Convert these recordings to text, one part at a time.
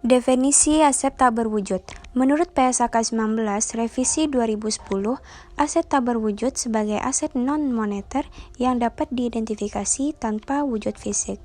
Definisi aset tak berwujud. Menurut PSAK 19 Revisi 2010, aset tak berwujud sebagai aset non-moneter yang dapat diidentifikasi tanpa wujud fisik.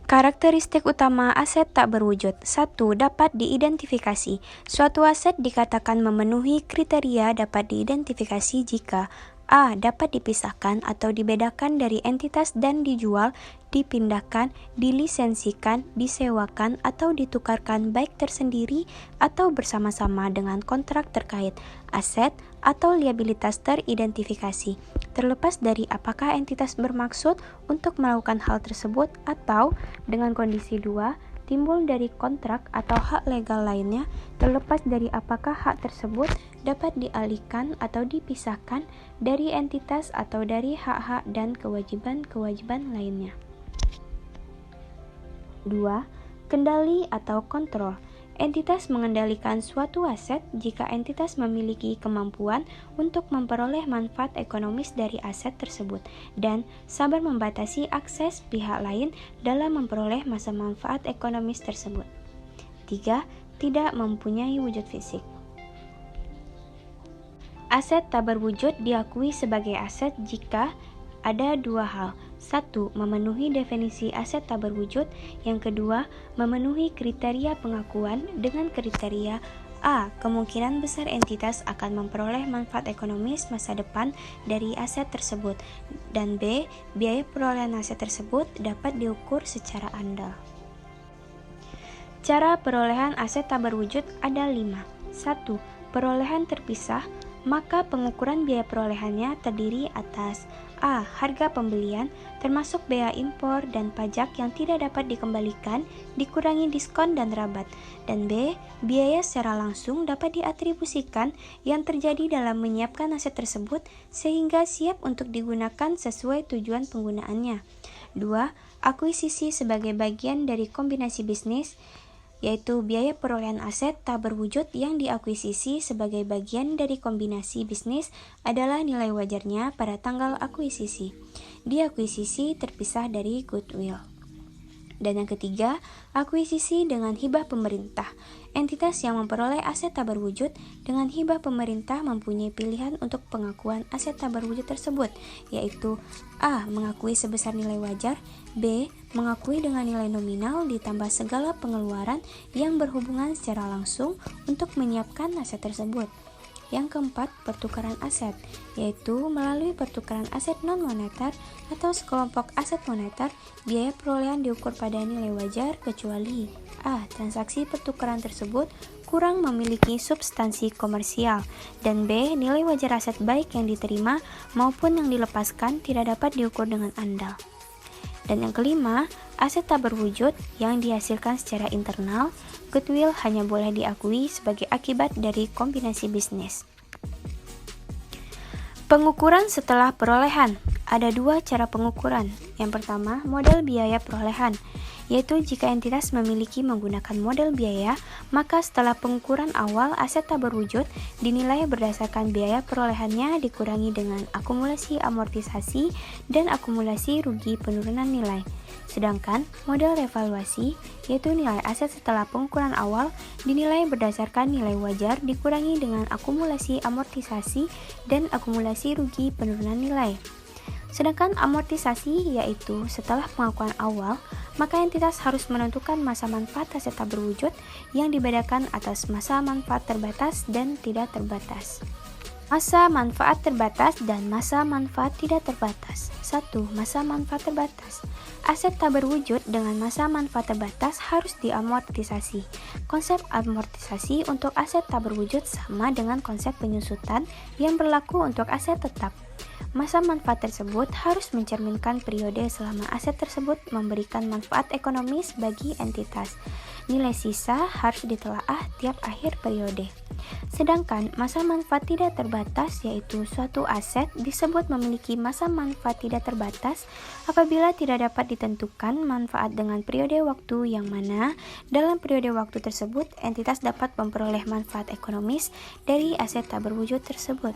Karakteristik utama aset tak berwujud. 1. Dapat diidentifikasi. Suatu aset dikatakan memenuhi kriteria dapat diidentifikasi jika A. Dapat dipisahkan atau dibedakan dari entitas dan dijual, dipindahkan, dilisensikan, disewakan, atau ditukarkan baik tersendiri atau bersama-sama dengan kontrak terkait aset atau liabilitas teridentifikasi, terlepas dari apakah entitas bermaksud untuk melakukan hal tersebut atau dengan kondisi 2, timbul dari kontrak atau hak legal lainnya, terlepas dari apakah hak tersebut dapat dialihkan atau dipisahkan dari entitas atau dari hak-hak dan kewajiban-kewajiban lainnya. 2. Kendali atau kontrol. Entitas mengendalikan suatu aset jika entitas memiliki kemampuan untuk memperoleh manfaat ekonomis dari aset tersebut dan sabar membatasi akses pihak lain dalam memperoleh masa manfaat ekonomis tersebut. 3. Tidak mempunyai wujud fisik. Aset tak berwujud diakui sebagai aset jika ada dua hal. 1. Memenuhi definisi aset tak berwujud. Yang kedua, memenuhi kriteria pengakuan dengan kriteria A. Kemungkinan besar entitas akan memperoleh manfaat ekonomis masa depan dari aset tersebut, dan B. Biaya perolehan aset tersebut dapat diukur secara andal. Cara perolehan aset tak berwujud ada 5. 1. Perolehan terpisah, maka pengukuran biaya perolehannya terdiri atas A. Harga pembelian, termasuk bea impor dan pajak yang tidak dapat dikembalikan, dikurangi diskon dan rabat, dan B. Biaya secara langsung dapat diatribusikan yang terjadi dalam menyiapkan aset tersebut sehingga siap untuk digunakan sesuai tujuan penggunaannya. 2. Akuisisi sebagai bagian dari kombinasi bisnis, yaitu biaya perolehan aset tak berwujud yang diakuisisi sebagai bagian dari kombinasi bisnis adalah nilai wajarnya pada tanggal akuisisi. Diakuisisi terpisah dari goodwill. Dan yang ketiga, akuisisi dengan hibah pemerintah. Entitas yang memperoleh aset tak berwujud dengan hibah pemerintah mempunyai pilihan untuk pengakuan aset tak berwujud tersebut, yaitu A. Mengakui sebesar nilai wajar, B. Mengakui dengan nilai nominal ditambah segala pengeluaran yang berhubungan secara langsung untuk menyiapkan aset tersebut. Yang keempat, pertukaran aset, yaitu melalui pertukaran aset non-moneter atau sekelompok aset moneter, biaya perolehan diukur pada nilai wajar kecuali A. Transaksi pertukaran tersebut kurang memiliki substansi komersial, dan B. Nilai wajar aset baik yang diterima maupun yang dilepaskan tidak dapat diukur dengan andal. Dan yang kelima, aset tak berwujud yang dihasilkan secara internal, goodwill hanya boleh diakui sebagai akibat dari kombinasi bisnis. Pengukuran setelah perolehan. Ada dua cara pengukuran. Yang pertama, model biaya perolehan, yaitu jika entitas memiliki menggunakan model biaya, maka setelah pengukuran awal aset tak berwujud dinilai berdasarkan biaya perolehannya dikurangi dengan akumulasi amortisasi dan akumulasi rugi penurunan nilai. Sedangkan model revaluasi, yaitu nilai aset setelah pengukuran awal, dinilai berdasarkan nilai wajar dikurangi dengan akumulasi amortisasi dan akumulasi rugi penurunan nilai. Sedangkan amortisasi, yaitu setelah pengakuan awal, maka entitas harus menentukan masa manfaat aset tak berwujud yang dibedakan atas masa manfaat terbatas dan tidak terbatas. Masa manfaat terbatas dan masa manfaat tidak terbatas. 1. Masa manfaat terbatas. Aset tak berwujud dengan masa manfaat terbatas harus diamortisasi. Konsep amortisasi untuk aset tak berwujud sama dengan konsep penyusutan yang berlaku untuk aset tetap. Masa manfaat tersebut harus mencerminkan periode selama aset tersebut memberikan manfaat ekonomis bagi entitas. Nilai sisa harus ditelaah tiap akhir periode. Sedangkan masa manfaat tidak terbatas, yaitu suatu aset disebut memiliki masa manfaat tidak terbatas apabila tidak dapat ditentukan manfaat dengan periode waktu yang mana dalam periode waktu tersebut entitas dapat memperoleh manfaat ekonomis dari aset tak berwujud tersebut.